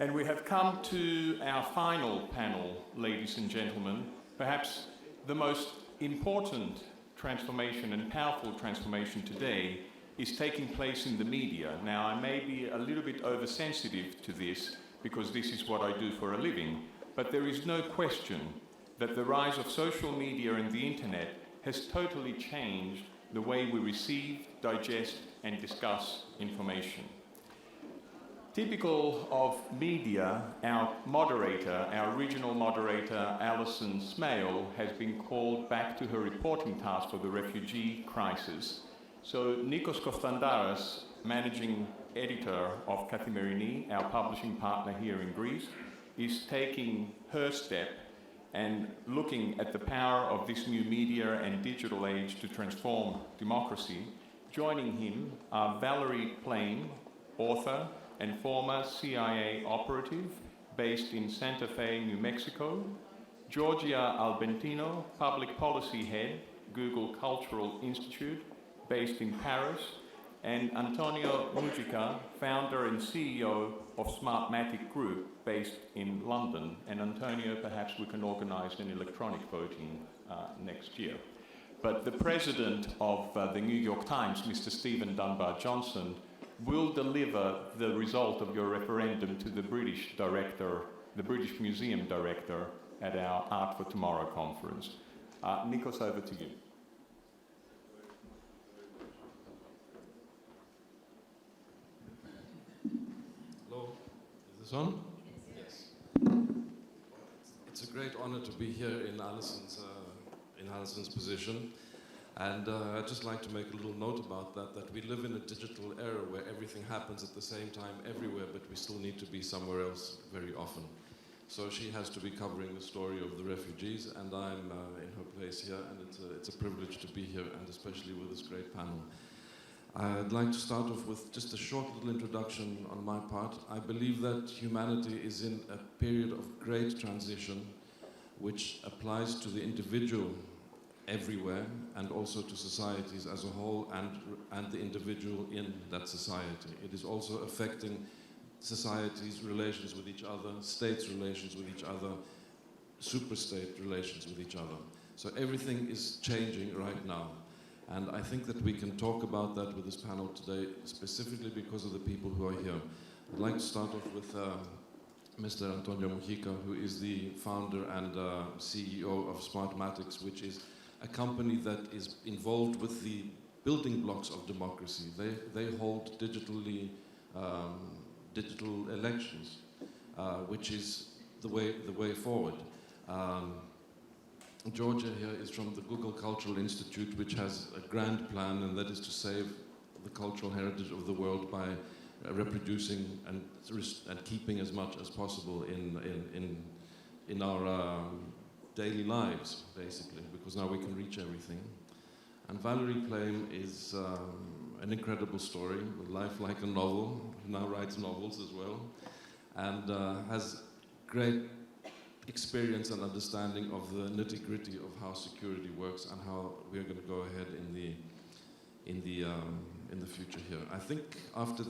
And we have come to our final panel, ladies and gentlemen. Perhaps the most important transformation and powerful transformation today is taking place in the media. Now, I may be a little bit oversensitive to this because this is what I do for a living, but there is no question that the rise of social media and the internet has totally changed the way we receive, digest, and discuss information. Typical of media, our moderator, our regional moderator, Alison Smale, has been called back to her reporting task for the refugee crisis. So Nikos Konstandaras, managing editor of Kathimerini, our publishing partner here in Greece, is taking her step and looking at the power of this new media and digital age to transform democracy. Joining him are Valerie Plame, author and former CIA operative based in Santa Fe, New Mexico, Giorgia Abeltino, public policy head, Google Cultural Institute, based in Paris, and Antonio Mugica, founder and CEO of Smartmatic Group, based in London. And Antonio, perhaps we can organize an electronic voting next year. But the president of the New York Times, Mr. Stephen Dunbar Johnson, will deliver the result of your referendum to the British director, the British Museum director, at our Art for Tomorrow conference. Nikos, over to you. Hello, is this on? Yes. It's a great honor to be here in Alison's position. And I'd just like to make a little note about that we live in a digital era where everything happens at the same time everywhere, but we still need to be somewhere else very often. So she has to be covering the story of the refugees, and I'm in her place here, and it's a privilege to be here, and especially with this great panel. I'd like to start off with just a short little introduction on my part. I believe that humanity is in a period of great transition, which applies to the individual everywhere, and also to societies as a whole, and the individual in that society. It is also affecting societies' relations with each other, states' relations with each other, superstate relations with each other. So everything is changing right now. And I think that we can talk about that with this panel today, specifically because of the people who are here. I'd like to start off with Mr. Antonio Mugica, who is the founder and CEO of Smartmatic, which is a company that is involved with the building blocks of democracy. They hold digital elections, which is the way forward. Giorgia here is from the Google Cultural Institute, which has a grand plan, and that is to save the cultural heritage of the world by reproducing and keeping as much as possible in our daily lives, basically, because now we can reach everything. And Valerie Plame is an incredible story, with life like a novel, now writes novels as well, and has great experience and understanding of the nitty-gritty of how security works and how we are going to go ahead in the future here. I think after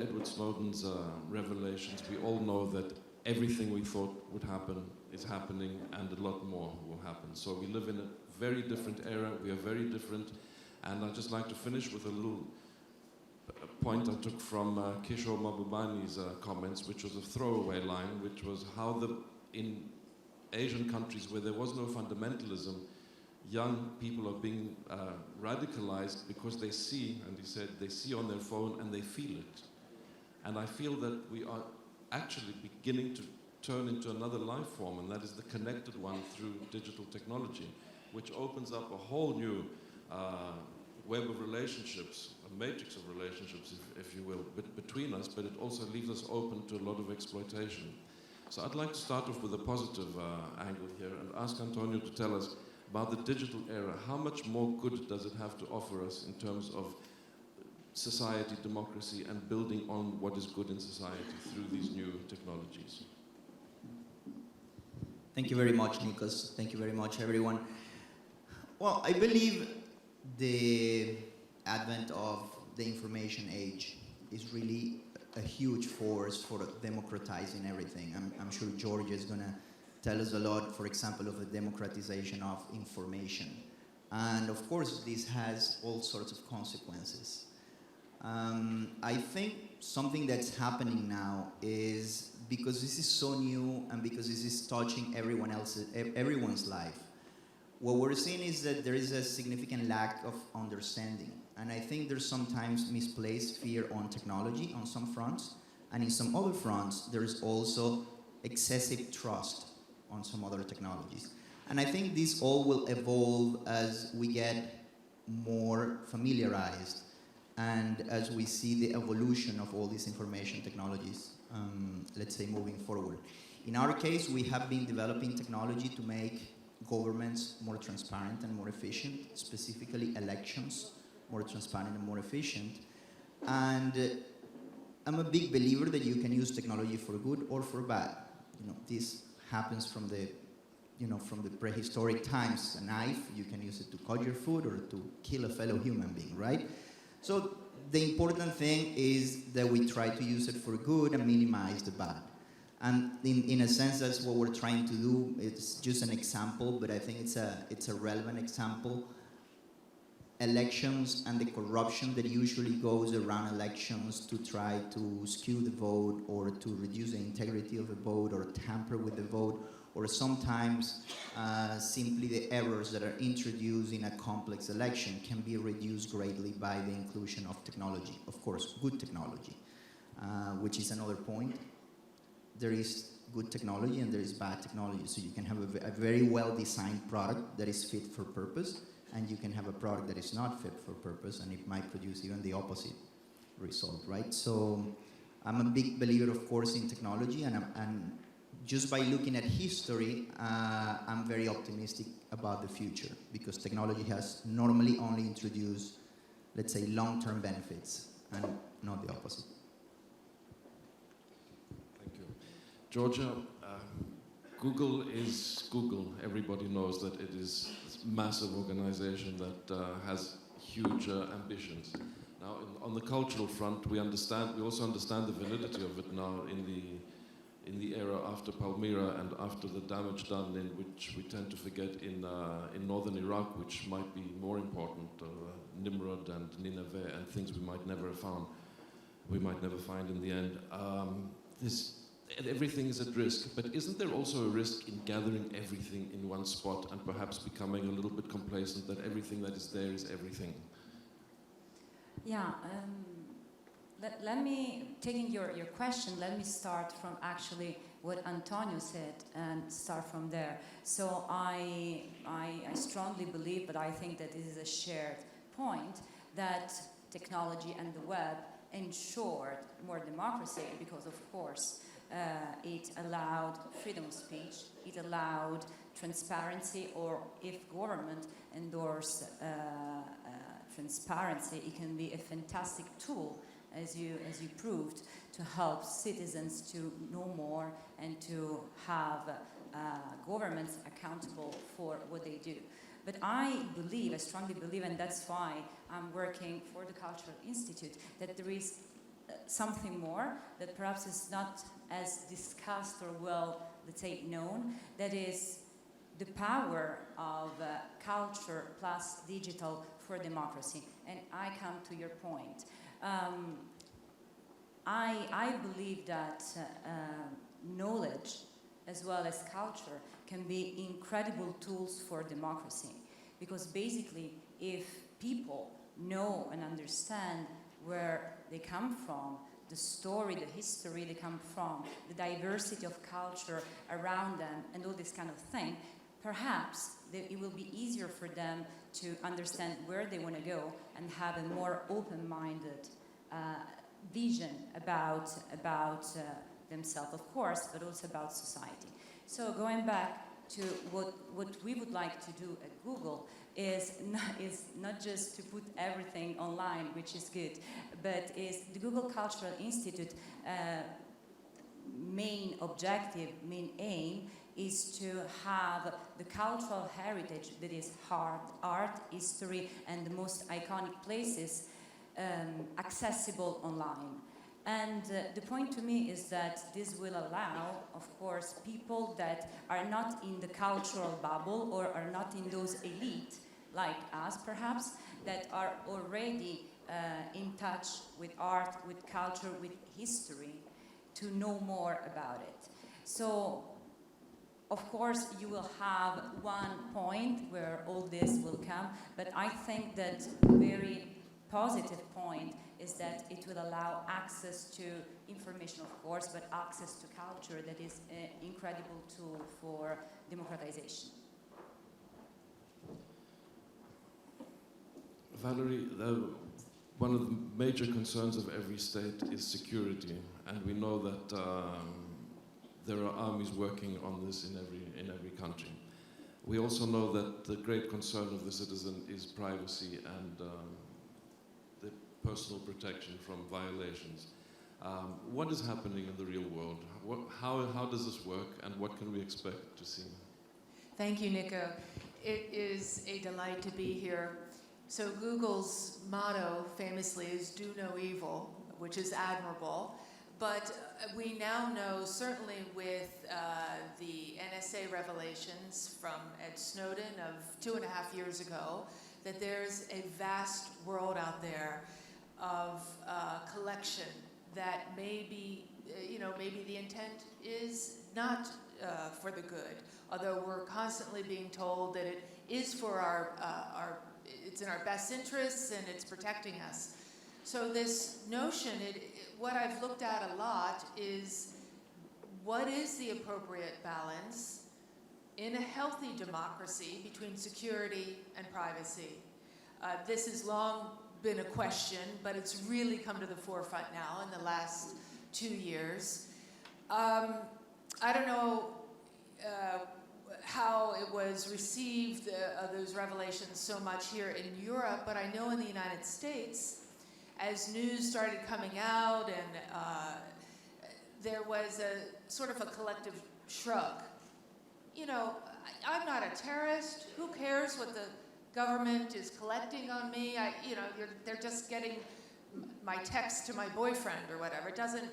Edward Snowden's revelations, we all know that everything we thought would happen is happening, and a lot more will happen. So we live in a very different era, we are very different, and I'd just like to finish with a little point I took from Kishore Mahbubani's comments, which was a throwaway line, which was how in Asian countries where there was no fundamentalism, young people are being radicalized because they see, and he said, they see on their phone and they feel it. And I feel that we are actually beginning to turn into another life form, and that is the connected one through digital technology, which opens up a whole new web of relationships, a matrix of relationships, if you will, between us, but it also leaves us open to a lot of exploitation. So I'd like to start off with a positive angle here and ask Antonio to tell us about the digital era. How much more good does it have to offer us in terms of society, democracy, and building on what is good in society through these new technologies? Thank you very much, Nikos. Thank you very much, everyone. Well, I believe the advent of the information age is really a huge force for democratizing everything. I'm sure Giorgia is going to tell us a lot, for example, of the democratization of information. And of course, this has all sorts of consequences. I think something that's happening now is, because this is so new and because this is touching everyone's life, what we're seeing is that there is a significant lack of understanding. And I think there's sometimes misplaced fear on technology on some fronts, and in some other fronts, there's also excessive trust on some other technologies. And I think this all will evolve as we get more familiarized and as we see the evolution of all these information technologies, let's say, moving forward. In our case, we have been developing technology to make governments more transparent and more efficient, specifically elections more transparent and more efficient. And I'm a big believer that you can use technology for good or for bad. You know, this happens from the prehistoric times. A knife, you can use it to cut your food or to kill a fellow human being, right? So the important thing is that we try to use it for good and minimize the bad. And in a sense, that's what we're trying to do. It's just an example, but I think it's a relevant example. Elections and the corruption that usually goes around elections to try to skew the vote or to reduce the integrity of the vote or tamper with the vote, or sometimes simply the errors that are introduced in a complex election can be reduced greatly by the inclusion of technology. Of course, good technology, which is another point. There is good technology and there is bad technology. So you can have a very well-designed product that is fit for purpose, and you can have a product that is not fit for purpose, and it might produce even the opposite result, right? So I'm a big believer, of course, in technology, and just by looking at history, I'm very optimistic about the future, because technology has normally only introduced, let's say, long-term benefits, and not the opposite. Thank you. Giorgia, Google is Google. Everybody knows that it is a massive organization that has huge ambitions. Now, on the cultural front, we also understand the validity of it now in the era after Palmyra and after the damage done, in which we tend to forget in northern Iraq, which might be more important, Nimrod and Nineveh and things we might never find in the end. Everything is at risk, but isn't there also a risk in gathering everything in one spot and perhaps becoming a little bit complacent that everything that is there is everything? Yeah, let me, taking your question, let me start from actually what Antonio said and start from there. So I strongly believe, but I think that this is a shared point, that technology and the web ensured more democracy because, of course, it allowed freedom of speech, it allowed transparency, or if government endorse transparency, it can be a fantastic tool, as you proved, to help citizens to know more and to have governments accountable for what they do. But I strongly believe, and that's why I'm working for the Cultural Institute, that there is something more that perhaps is not as discussed or well, let's say, known, that is the power of culture plus digital for democracy. And I come to your point. I believe that knowledge as well as culture can be incredible tools for democracy, because basically if people know and understand where they come from, the story, the history they come from, the diversity of culture around them, and all this kind of thing, perhaps it will be easier for them to understand where they want to go and have a more open-minded vision about themselves, of course, but also about society. So going back to what we would like to do at Google is not just to put everything online, which is good, but is the Google Cultural Institute main objective, main aim, is to have the cultural heritage that is art, history, and the most iconic places accessible online. And the point to me is that this will allow, of course, people that are not in the cultural bubble or are not in those elite, like us perhaps, that are already in touch with art, with culture, with history, to know more about it. So, of course, you will have one point where all this will come, but I think that a very positive point is that it will allow access to information, of course, but access to culture that is an incredible tool for democratization. Valerie, one of the major concerns of every state is security, and we know that there are armies working on this in every country. We also know that the great concern of the citizen is privacy and the personal protection from violations. What is happening in the real world? How does this work, and what can we expect to see? Thank you, Nico. It is a delight to be here. So Google's motto famously is "do no evil," which is admirable. But we now know, certainly with the NSA revelations from Ed Snowden of 2.5 years ago, that there's a vast world out there of collection that maybe the intent is not for the good, although we're constantly being told that it is for it's in our best interests and it's protecting us. So this notion, what I've looked at a lot is what is the appropriate balance in a healthy democracy between security and privacy. This has long been a question, but it's really come to the forefront now in the last 2 years. I don't know how it was received, those revelations so much here in Europe, but I know in the United States, as news started coming out and there was a sort of a collective shrug. You know, I'm not a terrorist. Who cares what the government is collecting on me? They're just getting my text to my boyfriend or whatever.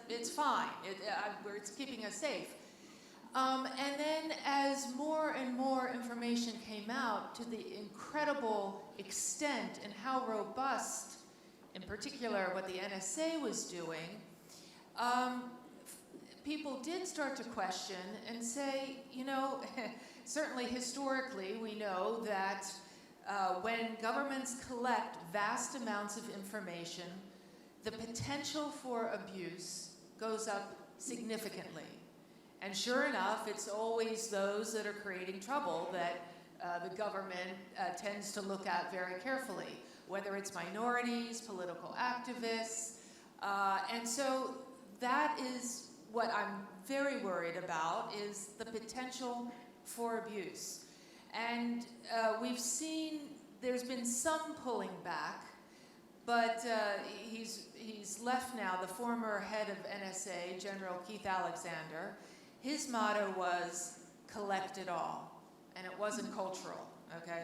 It's fine. It's keeping us safe. And then as more and more information came out to the incredible extent and how robust, in particular what the NSA was doing, people did start to question and say, certainly historically we know that when governments collect vast amounts of information, the potential for abuse goes up significantly. And sure enough, it's always those that are creating trouble that the government tends to look at very carefully, whether it's minorities, political activists. And so that is what I'm very worried about, is the potential for abuse. And we've seen there's been some pulling back, but he's left now, the former head of NSA, General Keith Alexander. His motto was, collect it all, and it wasn't cultural, okay?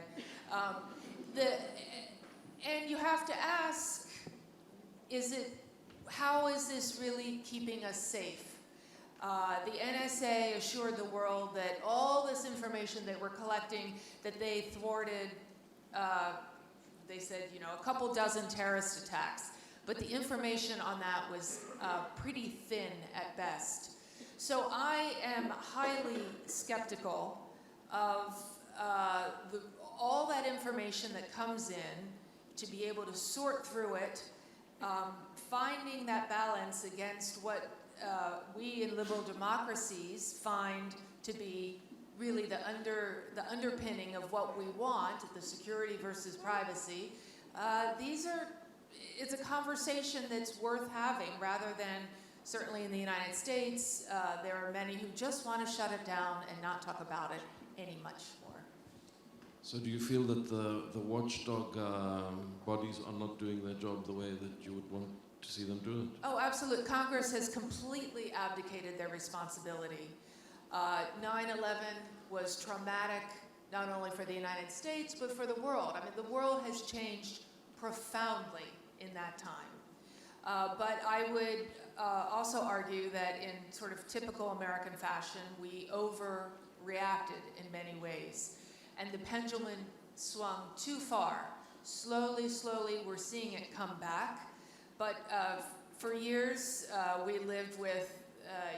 And you have to ask, how is this really keeping us safe? The NSA assured the world that all this information that we're collecting, that they thwarted, they said, a couple dozen terrorist attacks, but the information on that was pretty thin at best. So I am highly skeptical of all that information that comes in, to be able to sort through it, finding that balance against what we in liberal democracies find to be really the underpinning of what we want, the security versus privacy. It's a conversation that's worth having, rather than, certainly in the United States, there are many who just want to shut it down and not talk about it any much more. So do you feel that the watchdog bodies are not doing their job the way that you would want to see them do it? Oh, absolutely. Congress has completely abdicated their responsibility. 9/11 was traumatic, not only for the United States, but for the world. I mean, the world has changed profoundly in that time. But I would also argue that in sort of typical American fashion, we overreacted in many ways. And the pendulum swung too far. Slowly, we're seeing it come back. But for years, we lived with,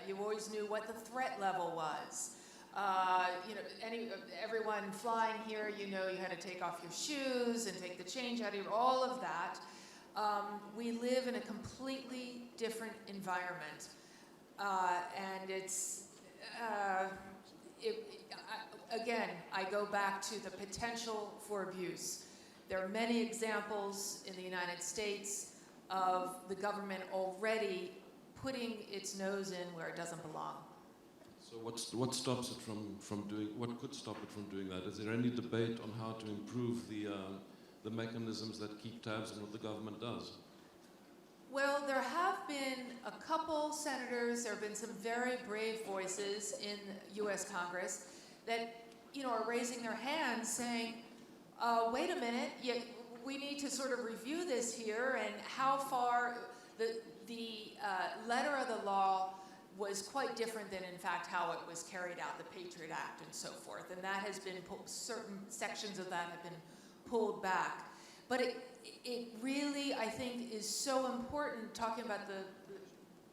you always knew what the threat level was. Everyone flying here, you had to take off your shoes and take the change out of you, all of that. We live in a completely different environment. And it's, again, I go back to the potential for abuse. There are many examples in the United States of the government already putting its nose in where it doesn't belong. So what stops it from doing? What could stop it from doing that? Is there any debate on how to improve the mechanisms that keep tabs on what the government does? Well, there have been a couple senators. There have been some very brave voices in U.S. Congress that are raising their hands, saying, "Wait a minute, we need to sort of review this here, and how far the letter of the law was quite different than, in fact, how it was carried out, the Patriot Act and so forth. And that has been, certain sections of that have been pulled back. But it really, I think, is so important, talking about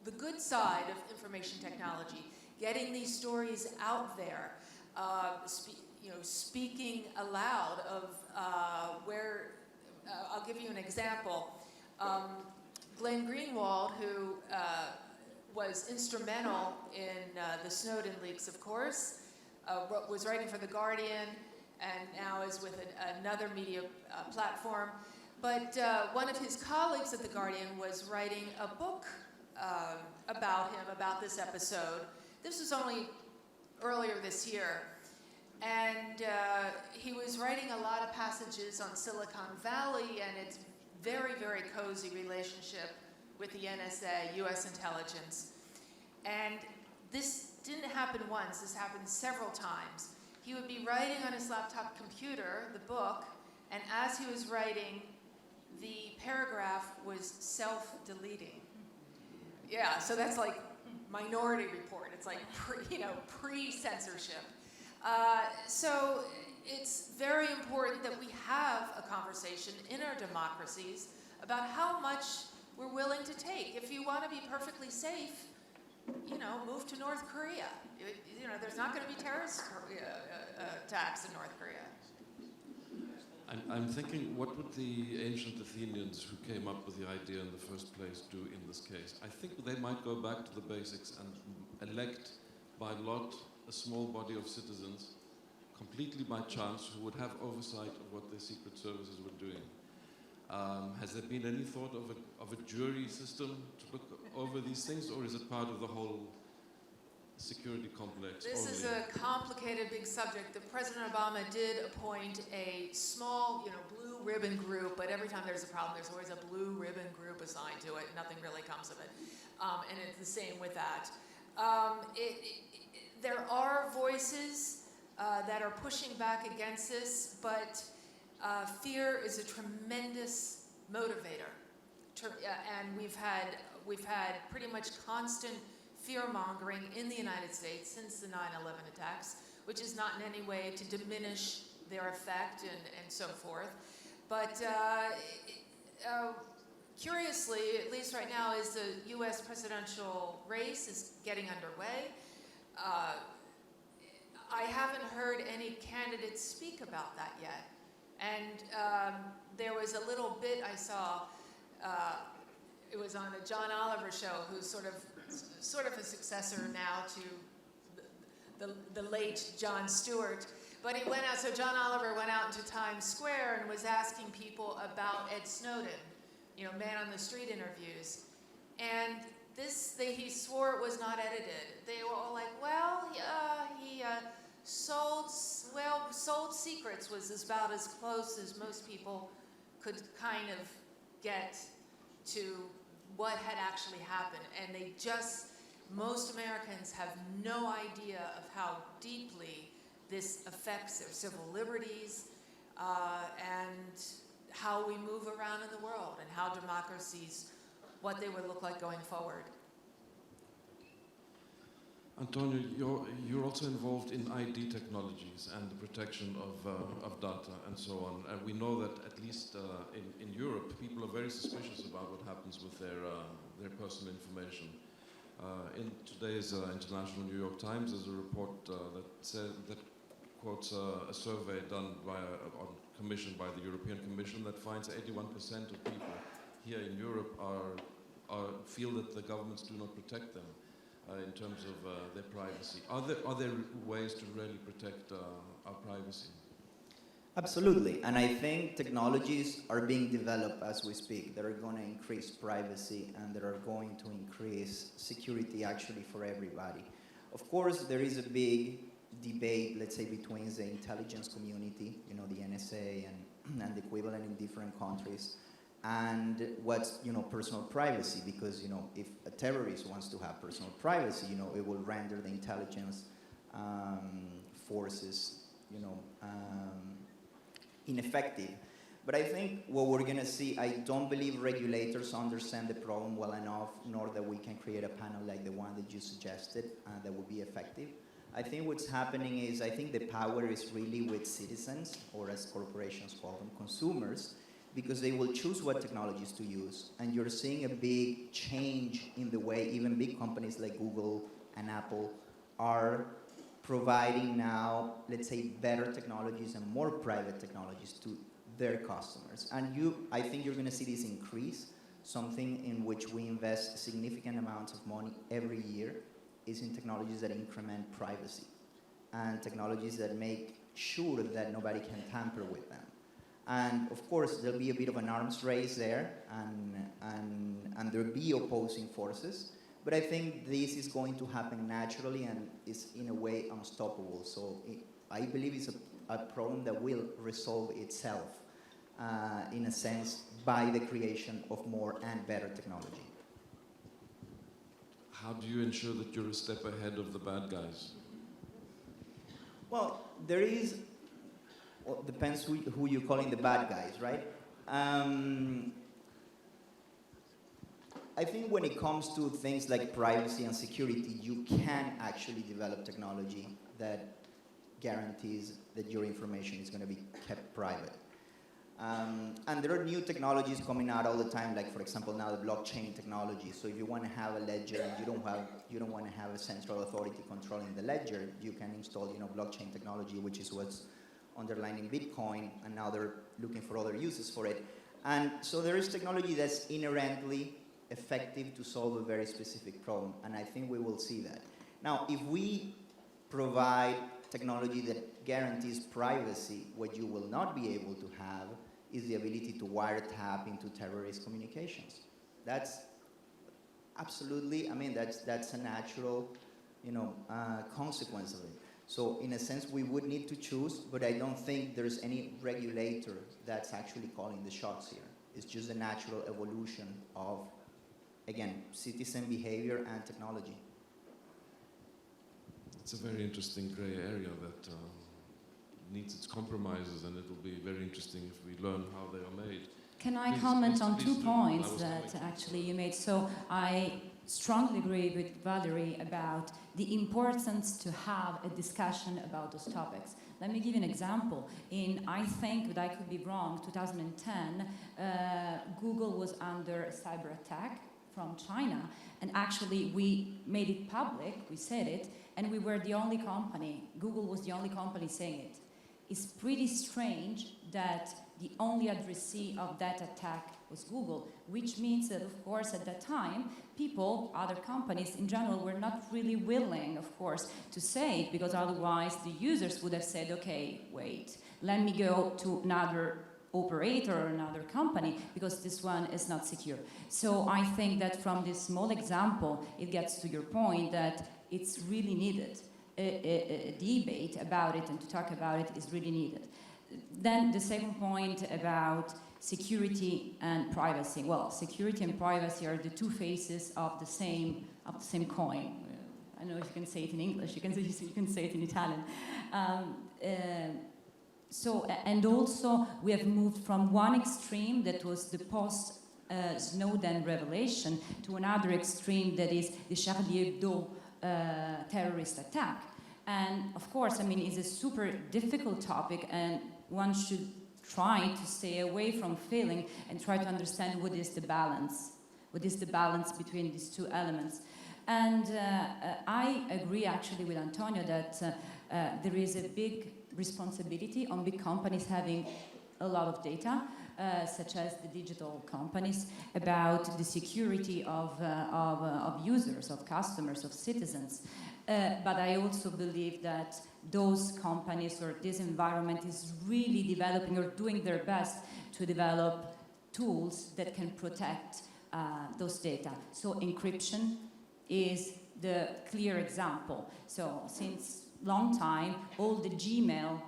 the good side of information technology, getting these stories out there, speaking aloud of where, I'll give you an example. Glenn Greenwald, who was instrumental in the Snowden leaks, of course, was writing for The Guardian, and now is with another media platform. But one of his colleagues at The Guardian was writing a book about him, about this episode. This was only earlier this year. And he was writing a lot of passages on Silicon Valley and its very, very cozy relationship with the NSA, U.S. intelligence. And this didn't happen once, this happened several times. He would be writing on his laptop computer, the book, and as he was writing, the paragraph was self-deleting. Yeah, so that's like Minority Report. It's like pre-censorship. So it's very important that we have a conversation in our democracies about how much we're willing to take. If you want to be perfectly safe, move to North Korea. There's not going to be terrorist attacks in North Korea. I'm thinking, what would the ancient Athenians who came up with the idea in the first place do in this case? I think they might go back to the basics and elect by lot a small body of citizens, completely by chance, who would have oversight of what their secret services were doing. Has there been any thought of a jury system to look over these things, or is it part of the whole security complex? This is a complicated, big subject. President Obama did appoint a small, blue ribbon group, but every time there's a problem, there's always a blue ribbon group assigned to it. Nothing really comes of it. And it's the same with that. There are voices that are pushing back against this, but fear is a tremendous motivator. And we've had pretty much constant fear-mongering in the United States since the 9/11 attacks, which is not in any way to diminish their effect and so forth. But curiously, at least right now, is the U.S. presidential race is getting underway. I haven't heard any candidates speak about that yet. And there was a little bit I saw, it was on a John Oliver show, who's sort of a successor now to the late Jon Stewart. But he went out, so John Oliver went out into Times Square and was asking people about Ed Snowden, man on the street interviews. And he swore it was not edited. They were all like, well, he sold secrets was about as close as most people could kind of get to what had actually happened. And most Americans have no idea of how deeply this affects their civil liberties and how we move around in the world and how democracies, what they would look like going forward. Antonio, you're also involved in ID technologies and the protection of data and so on. And we know that at least in Europe, people are very suspicious about what happens with their personal information. In today's International New York Times, there's a report that quotes a survey done commissioned by the European Commission that finds 81% of people here in Europe feel that the governments do not protect them in terms of their privacy. Are there ways to really protect our privacy? Absolutely, and I think technologies are being developed as we speak that are going to increase privacy and that are going to increase security actually for everybody. Of course, there is a big debate, let's say, between the intelligence community, you know, the NSA and the equivalent in different countries, and what's, you know, personal privacy, because, you know, if a terrorist wants to have personal privacy, you know, it will render the intelligence forces, you know, ineffective. But I think what we're going to see, I don't believe regulators understand the problem well enough, nor that we can create a panel like the one that you suggested that would be effective. I think what's happening is, I think the power is really with citizens, or as corporations call them, consumers, because they will choose what technologies to use. And you're seeing a big change in the way even big companies like Google and Apple are providing now, let's say, better technologies and more private technologies to their customers. And I think you're going to see this increase, something in which we invest significant amounts of money every year is in technologies that increment privacy and technologies that make sure that nobody can tamper with them. And of course, there'll be a bit of an arms race there, and there'll be opposing forces. But I think this is going to happen naturally and is in a way unstoppable. So I believe it's a problem that will resolve itself in a sense by the creation of more and better technology. How do you ensure that you're a step ahead of the bad guys? Well, there is, well, depends who you're calling the bad guys, right? I think when it comes to things like privacy and security, you can actually develop technology that guarantees that your information is going to be kept private. And there are new technologies coming out all the time, like, for example, now the blockchain technology. So if you want to have a ledger and you don't want to have a central authority controlling the ledger, you can install, you know, blockchain technology, which is what's underlying Bitcoin, and now they're looking for other uses for it. And so there is technology that's inherently effective to solve a very specific problem, and I think we will see that. Now, if we provide technology that guarantees privacy, what you will not be able to have is the ability to wiretap into terrorist communications. That's absolutely, I mean, that's a natural, you know, consequence of it. So in a sense, we would need to choose, but I don't think there's any regulator that's actually calling the shots here. It's just a natural evolution of, again, citizen behavior and technology. It's a very interesting gray area that needs its compromises, and it will be very interesting if we learn how they are made. Can I comment on 2 points that actually you made? So I strongly agree with Valerie about the importance to have a discussion about those topics. Let me give you an example. In, I think, but I could be wrong, 2010, Google was under a cyber attack from China, and actually we made it public, we said it, and we were the only company, Google was the only company saying it. It's pretty strange that the only addressee of that attack was Google, which means that, of course, at that time, people, other companies in general, were not really willing, of course, to say it, because otherwise the users would have said, okay, wait, let me go to another operator or another company, because this one is not secure. So I think that from this small example, it gets to your point that it's really needed. A debate about it and to talk about it is really needed. Then the second point about security and privacy. Well, security and privacy are the 2 faces of the same coin. I don't know if you can say it in English. You can say it in Italian. So, and also we have moved from one extreme that was the post Snowden revelation to another extreme that is the Charlie Hebdo terrorist attack. And of course, I mean, it's a super difficult topic, and one should try to stay away from failing and try to understand what is the balance. What is the balance between these two elements? And I agree actually with Antonio that there is a big responsibility on big companies having a lot of data, such as the digital companies, about the security of users, of customers, of citizens. But I also believe that those companies or this environment is really developing or doing their best to develop tools that can protect those data. So encryption is the clear example. So since long time, all the Gmail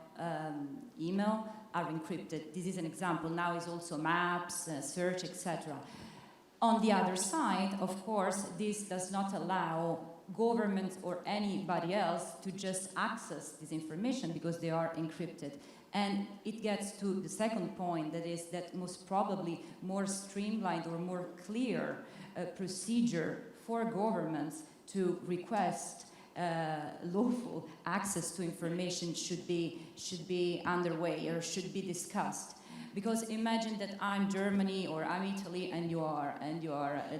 email are encrypted. This is an example. Now is also maps, search, etc. On the other side, of course, this does not allow governments or anybody else to just access this information because they are encrypted. And it gets to the second point, that is that most probably more streamlined or more clear procedure for governments to request lawful access to information should be underway or should be discussed. Because imagine that I'm Germany or I'm Italy and you are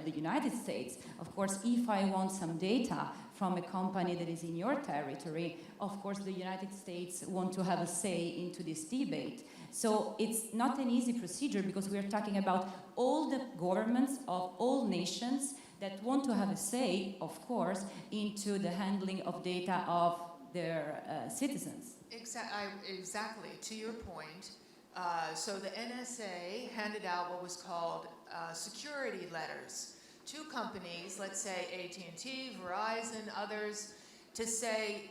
the United States. Of course, if I want some data from a company that is in your territory, of course the United States want to have a say into this debate. So it's not an easy procedure because we are talking about all the governments of all nations that want to have a say, of course, into the handling of data of their citizens. Exactly, to your point. So the NSA handed out what was called security letters to companies, let's say AT&T, Verizon, others, to say,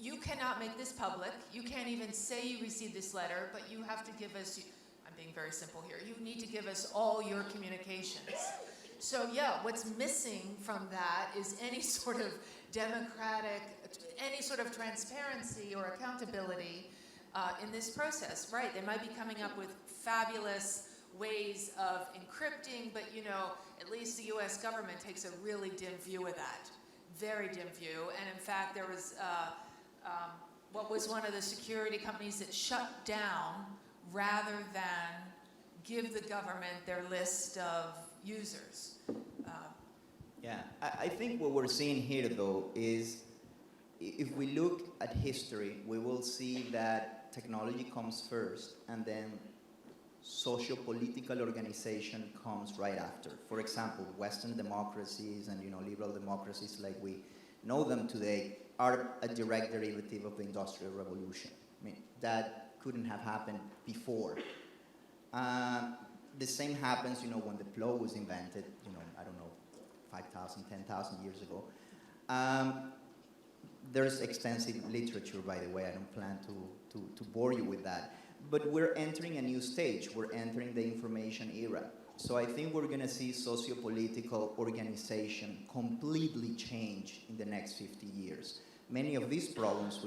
you cannot make this public. You can't even say you received this letter, but you have to give us, I'm being very simple here, you need to give us all your communications. So yeah, what's missing from that is any sort of democratic, any sort of transparency or accountability in this process, right? They might be coming up with fabulous ways of encrypting, but you know, at least the U.S. government takes a really dim view of that, very dim view. And in fact, there was what was one of the security companies that shut down rather than give the government their list of users. Yeah, I think what we're seeing here, though, is if we look at history, we will see that technology comes first, and then socio-political organization comes right after. For example, Western democracies and liberal democracies like we know them today are a direct derivative of the Industrial Revolution. I mean, that couldn't have happened before. The same happens, when the plow was invented, I don't know, 5,000, 10,000 years ago. There's extensive literature, by the way. I don't plan to bore you with that. But we're entering a new stage. We're entering the information era. So I think we're going to see socio-political organization completely change in the next 50 years. Many of these problems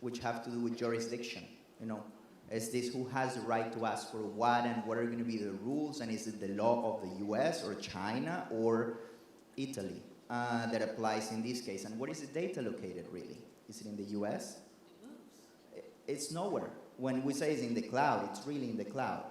which have to do with jurisdiction, is this who has the right to ask for what, and what are going to be the rules, and is it the law of the US or China or Italy that applies in this case? And where is the data located, really? Is it in the US? It's nowhere. When we say it's in the cloud, it's really in the cloud.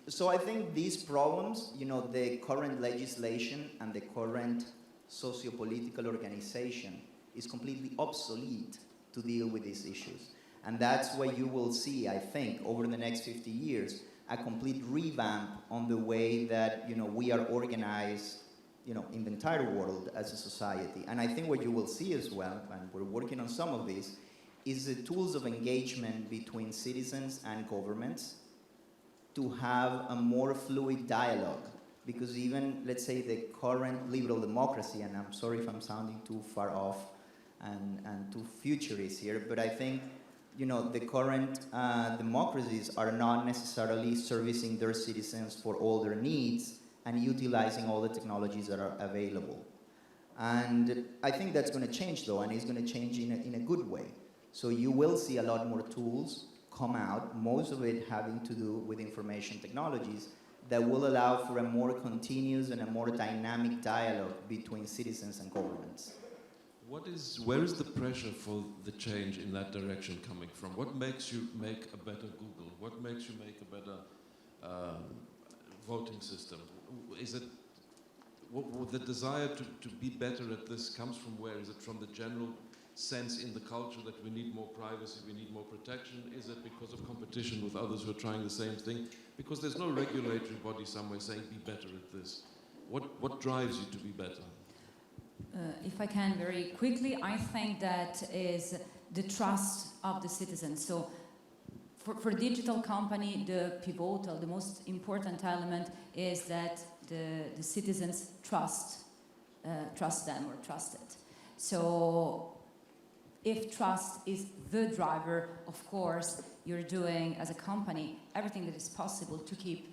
So I think these problems, the current legislation and the current socio-political organization is completely obsolete to deal with these issues. And that's why you will see, I think, over the next 50 years, a complete revamp on the way that we are organized in the entire world as a society. And I think what you will see as well, and we're working on some of these, is the tools of engagement between citizens and governments to have a more fluid dialogue. Because even, let's say, the current liberal democracy, and I'm sorry if I'm sounding too far off and too futurist here, but I think the current democracies are not necessarily servicing their citizens for all their needs and utilizing all the technologies that are available. And I think that's going to change, though, and it's going to change in a good way. So you will see a lot more tools come out, most of it having to do with information technologies, that will allow for a more continuous and a more dynamic dialogue between citizens and governments. Where is the pressure for the change in that direction coming from? What makes you make a better Google? What makes you make a better voting system? Is it the desire to be better at this comes from where? Is it from the general sense in the culture that we need more privacy, we need more protection? Is it because of competition with others who are trying the same thing? Because there's no regulatory body somewhere saying be better at this. What drives you to be better? If I can very quickly, I think that is the trust of the citizens. So for a digital company, the pivotal, the most important element is that the citizens trust them or trust it. So if trust is the driver, of course, you're doing as a company everything that is possible to keep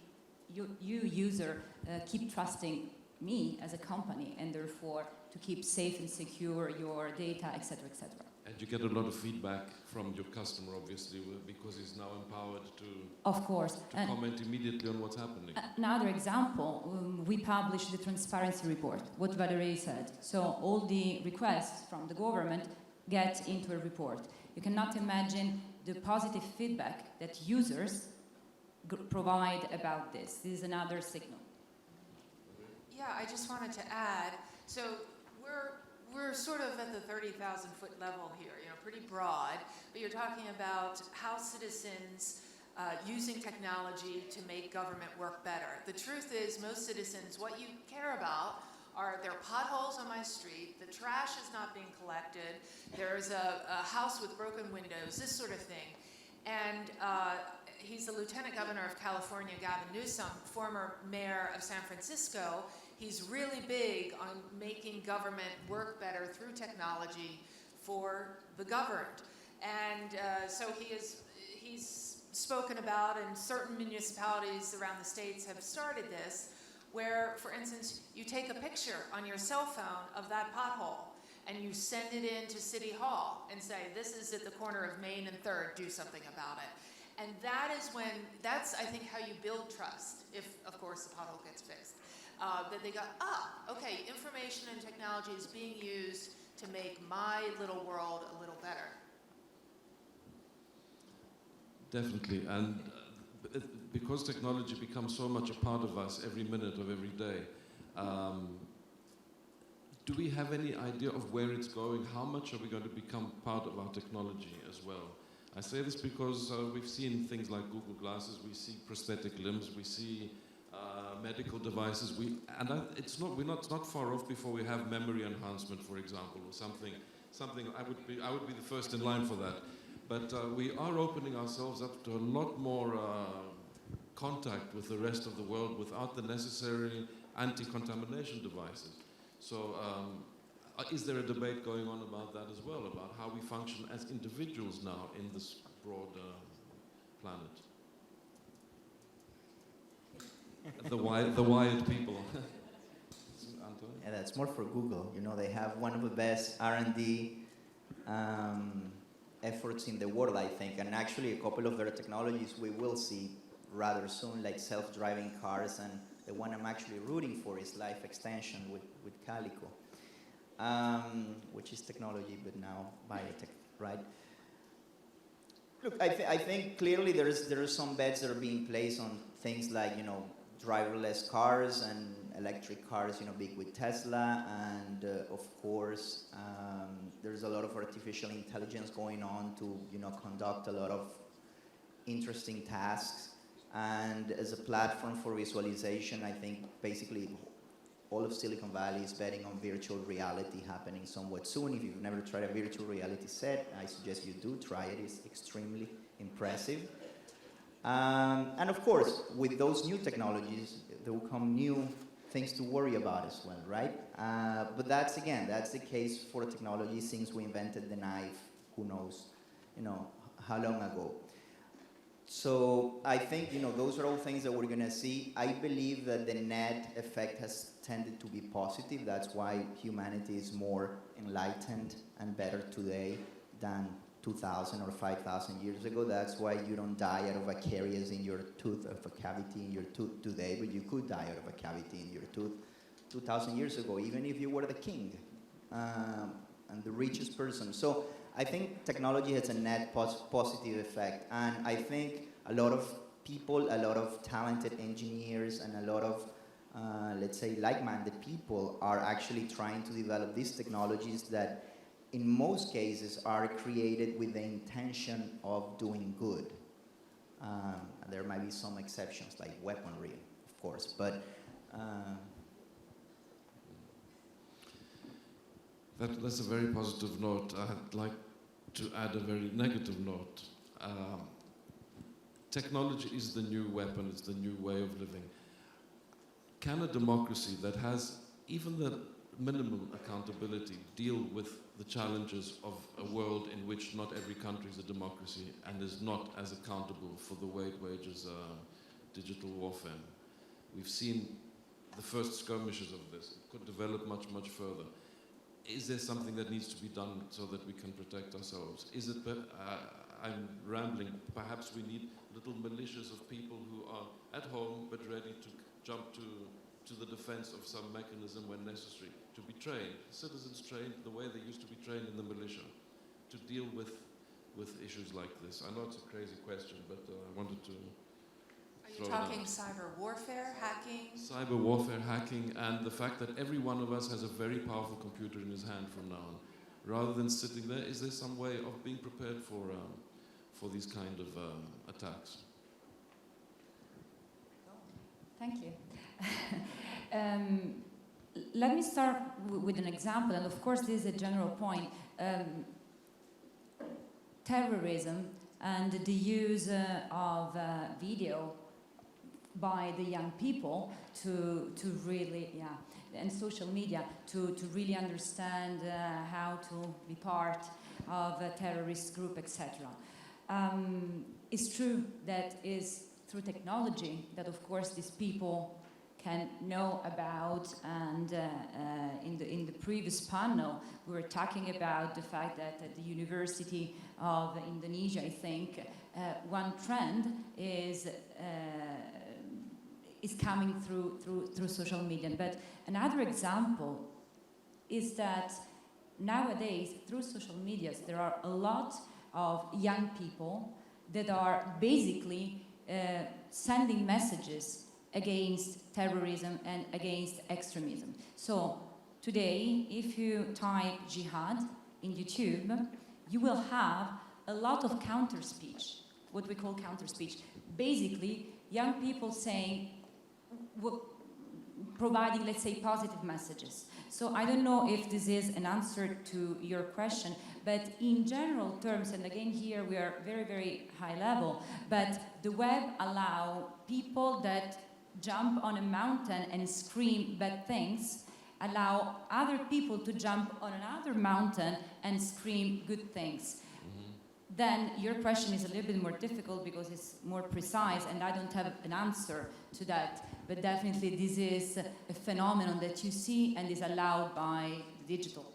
you user keep trusting me as a company, and therefore to keep safe and secure your data, etc., etc. And you get a lot of feedback from your customer, obviously, because he's now empowered to, of course, to comment immediately on what's happening. Another example, we published the transparency report, what Valerie said. So all the requests from the government get into a report. You cannot imagine the positive feedback that users provide about this. This is another signal. Yeah, I just wanted to add, so we're sort of at the 30,000 foot level here, pretty broad, but you're talking about how citizens using technology to make government work better. The truth is, most citizens, what you care about are there potholes on my street, the trash is not being collected, there's a house with broken windows, this sort of thing. And he's the Lieutenant Governor of California, Gavin Newsom, former mayor of San Francisco. He's really big on making government work better through technology for the governed. And so he's spoken about, and certain municipalities around the states have started this, where, for instance, you take a picture on your cell phone of that pothole and you send it in to City Hall and say, this is at the corner of Main and 3rd, do something about it. And that's, I think, how you build trust, if, of course, the pothole gets fixed. That they go, okay, information and technology is being used to make my little world a little better. Definitely, and because technology becomes so much a part of us every minute of every day, do we have any idea of where it's going? How much are we going to become part of our technology as well? I say this because we've seen things like Google Glasses, we see prosthetic limbs, we see medical devices. It's not far off before we have memory enhancement, for example, or something. I would be the first in line for that. But we are opening ourselves up to a lot more contact with the rest of the world without the necessary anti-contamination devices. So is there a debate going on about that as well, about how we function as individuals now in this broad planet? The wired people. Yeah, that's more for Google. They have one of the best R&D efforts in the world, I think. And actually, a couple of their technologies we will see rather soon, like self-driving cars. And the one I'm actually rooting for is life extension with Calico, which is technology, but now biotech, right? Look, I think clearly there are some bets that are being placed on things like, driverless cars and electric cars, big with Tesla, and of course, there's a lot of artificial intelligence going on to, conduct a lot of interesting tasks. And as a platform for visualization, I think basically all of Silicon Valley is betting on virtual reality happening somewhat soon. If you've never tried a virtual reality set, I suggest you do try it. It's extremely impressive. And of course, with those new technologies, there will come new things to worry about as well, right? But that's the case for technology since we invented the knife, who knows, how long ago. So I think, those are all things that we're going to see. I believe that the net effect has tended to be positive. That's why humanity is more enlightened and better today than 2,000 or 5,000 years ago. That's why you don't die out of a caries in your tooth, of a cavity in your tooth today, but you could die out of a cavity in your tooth 2,000 years ago, even if you were the king and the richest person. So I think technology has a net positive effect, and I think a lot of people, a lot of talented engineers, and a lot of, let's say, like-minded people are actually trying to develop these technologies that in most cases are created with the intention of doing good. There might be some exceptions, like weaponry, of course, but that's a very positive note. I'd like to add a very negative note. Technology is the new weapon, it's the new way of living. Can a democracy that has even the minimum accountability deal with the challenges of a world in which not every country is a democracy and is not as accountable for the way it wages digital warfare? We've seen the first skirmishes of this. It could develop much, much further. Is there something that needs to be done so that we can protect ourselves? Is it, I'm rambling, perhaps we need little militias of people who are at home but ready to jump to the defense of some mechanism when necessary, to be trained, citizens trained the way they used to be trained in the militia, to deal with issues like this. I know it's a crazy question, but I wanted to Are you talking cyber warfare, hacking? Cyber warfare, hacking, and the fact that every one of us has a very powerful computer in his hand from now on. Rather than sitting there, is there some way of being prepared for these kind of attacks? Thank you. Let me start with an example, and of course this is a general point. Terrorism and the use of video by the young people to really, and social media to really understand how to be part of a terrorist group, etc. It's true that is through technology that, of course, these people can know about, and in the previous panel we were talking about the fact that at the University of Indonesia, I think, one trend is coming through social media. But another example is that nowadays through social media there are a lot of young people that are basically sending messages against terrorism and against extremism. So today, if you type jihad in YouTube, you will have a lot of counter speech, what we call counter speech. Basically, young people saying, providing, let's say, positive messages. So I don't know if this is an answer to your question, but in general terms, and again here we are very, very high level, but the web allow people that jump on a mountain and scream bad things, allow other people to jump on another mountain and scream good things. Then your question is a little bit more difficult because it's more precise, and I don't have an answer to that. But definitely this is a phenomenon that you see and is allowed by digital.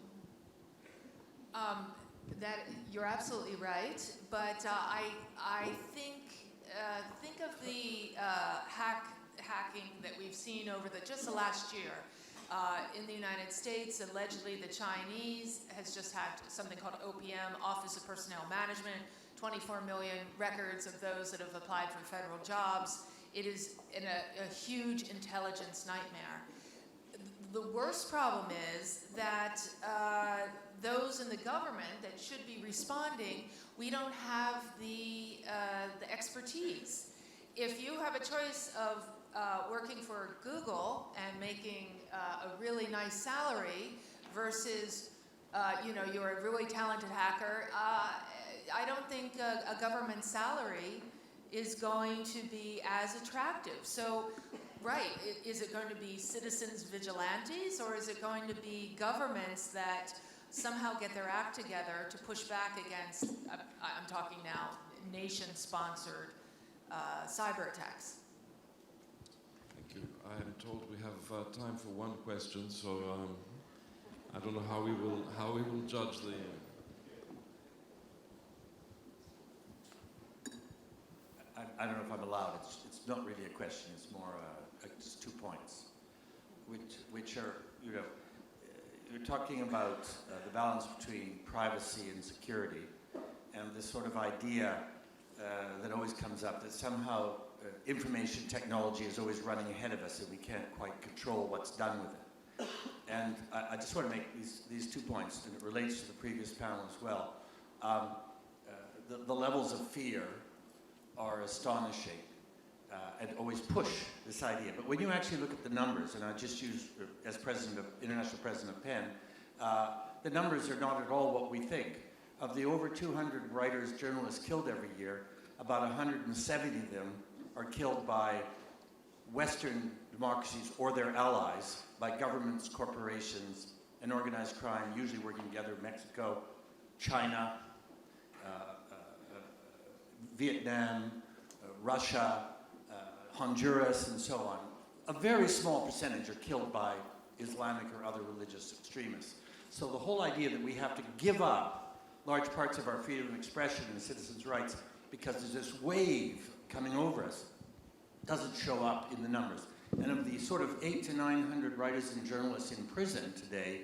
That you're absolutely right, but I think of the hacking that we've seen over just the last year. In the United States, allegedly the Chinese has just hacked something called OPM, Office of Personnel Management, 24 million records of those that have applied for federal jobs. It is a huge intelligence nightmare. The worst problem is that those in the government that should be responding, we don't have the expertise. If you have a choice of working for Google and making a really nice salary versus, you're a really talented hacker, I don't think a government salary is going to be as attractive. So, right, is it going to be citizens vigilantes, or is it going to be governments that somehow get their act together to push back against, I'm talking now, nation-sponsored cyber attacks? Thank you. I am told we have time for one question, so I don't know how we will judge the. not really a question, it's more just 2 points, which are, you're talking about the balance between privacy and security, and this sort of idea that always comes up that somehow information technology is always running ahead of us and we can't quite control what's done with it. And I just want to make these 2 points, and it relates to the previous panel as well. The levels of fear are astonishing and always push this idea. But when you actually look at the numbers, and I just use as International President of PEN, the numbers are not at all what we think. Of the over 200 writers, journalists killed every year, about 170 of them are killed by Western democracies or their allies, by governments, corporations, and organized crime, usually working together, Mexico, China, Vietnam, Russia, Honduras, and so on. A very small percentage are killed by Islamic or other religious extremists. So the whole idea that we have to give up large parts of our freedom of expression and citizens' rights because there's this wave coming over us doesn't show up in the numbers. And of the sort of 800 to 900 writers and journalists in prison today,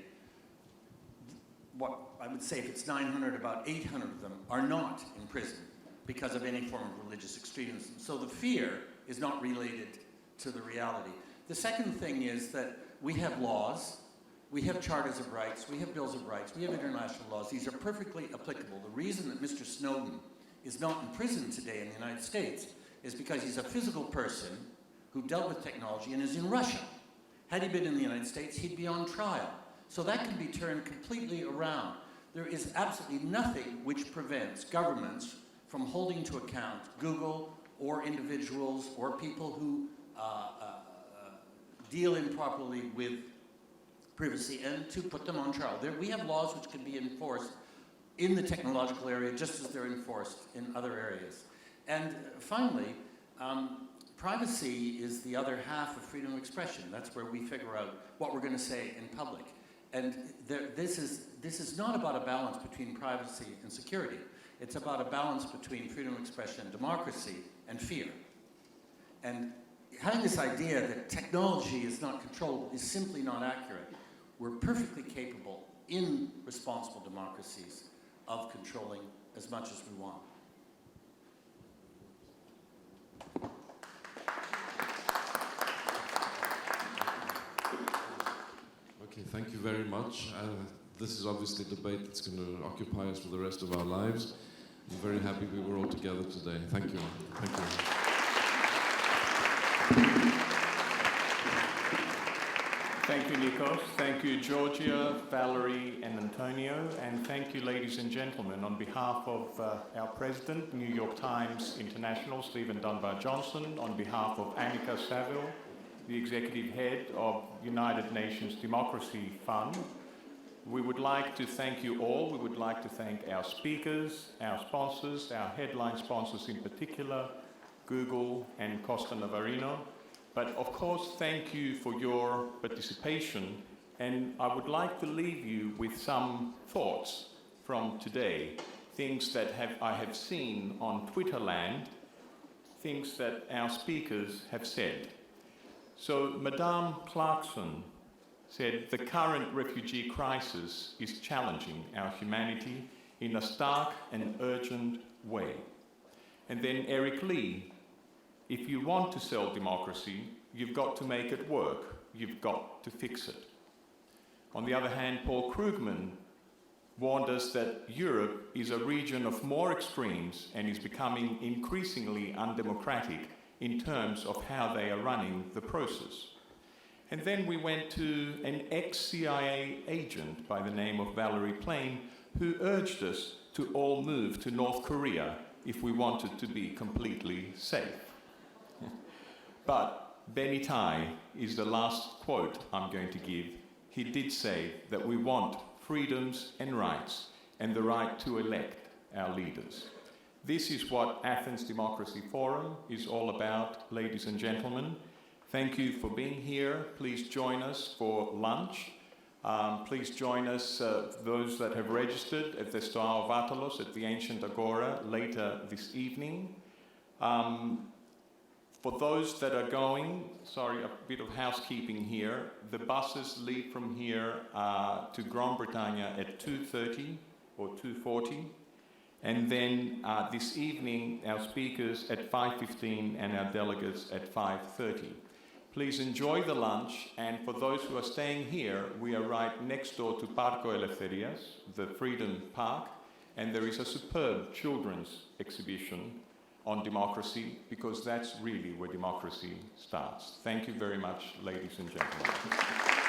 what I would say, if it's 900, about 800 of them are not in prison because of any form of religious extremism. So the fear is not related to the reality. The second thing is that we have laws, we have charters of rights, we have bills of rights, we have international laws. These are perfectly applicable. The reason that Mr. Snowden is not in prison today in the United States is because he's a physical person who dealt with technology and is in Russia. Had he been in the United States, he'd be on trial. So that can be turned completely around. There is absolutely nothing which prevents governments from holding to account Google or individuals or people who deal improperly with privacy and to put them on trial. We have laws which can be enforced in the technological area just as they're enforced in other areas. And finally, privacy is the other half of freedom of expression. That's where we figure out what we're going to say in public. And this is not about a balance between privacy and security. It's about a balance between freedom of expression and democracy and fear. And having this idea that technology is not controllable is simply not accurate. We're perfectly capable in responsible democracies of controlling as much as we want. Okay, thank you very much. This is obviously a debate that's going to occupy us for the rest of our lives. I'm very happy we were all together today. Thank you. Thank you. Thank you, Nikos. Thank you, Giorgia, Valerie, and Antonio. And thank you, ladies and gentlemen, on behalf of our president, New York Times International, Stephen Dunbar-Johnson, on behalf of Annika Saville, the executive head of United Nations Democracy Fund, we would like to thank you all. We would like to thank our speakers, our sponsors, our headline sponsors in particular, Google and Konstandaras. But of course, thank you for your participation. And I would like to leave you with some thoughts from today, things that I have seen on Twitterland, things that our speakers have said. So Madame Clarkson said, the current refugee crisis is challenging our humanity in a stark and urgent way. And then Eric Lee, if you want to sell democracy, you've got to make it work. You've got to fix it. On the other hand, Paul Krugman warned us that Europe is a region of more extremes and is becoming increasingly undemocratic in terms of how they are running the process. And then we went to an ex-CIA agent by the name of Valerie Plame, who urged us to all move to North Korea if we wanted to be completely safe. But Benny Tai is the last quote I'm going to give. He did say that we want freedoms and rights and the right to elect our leaders. This is what Athens Democracy Forum is all about, ladies and gentlemen. Thank you for being here. Please join us for lunch. Please join us, those that have registered, at the Stoa Vatalos at the Ancient Agora later this evening. For those that are going, sorry, a bit of housekeeping here. The buses leave from here to Grand Bretagne at 2:30 or 2:40. And then this evening, our speakers at 5:15 and our delegates at 5:30. Please enjoy the lunch, and for those who are staying here, we are right next door to Parco Eleftherias, the Freedom Park, and there is a superb children's exhibition on democracy, because that's really where democracy starts. Thank you very much, ladies and gentlemen.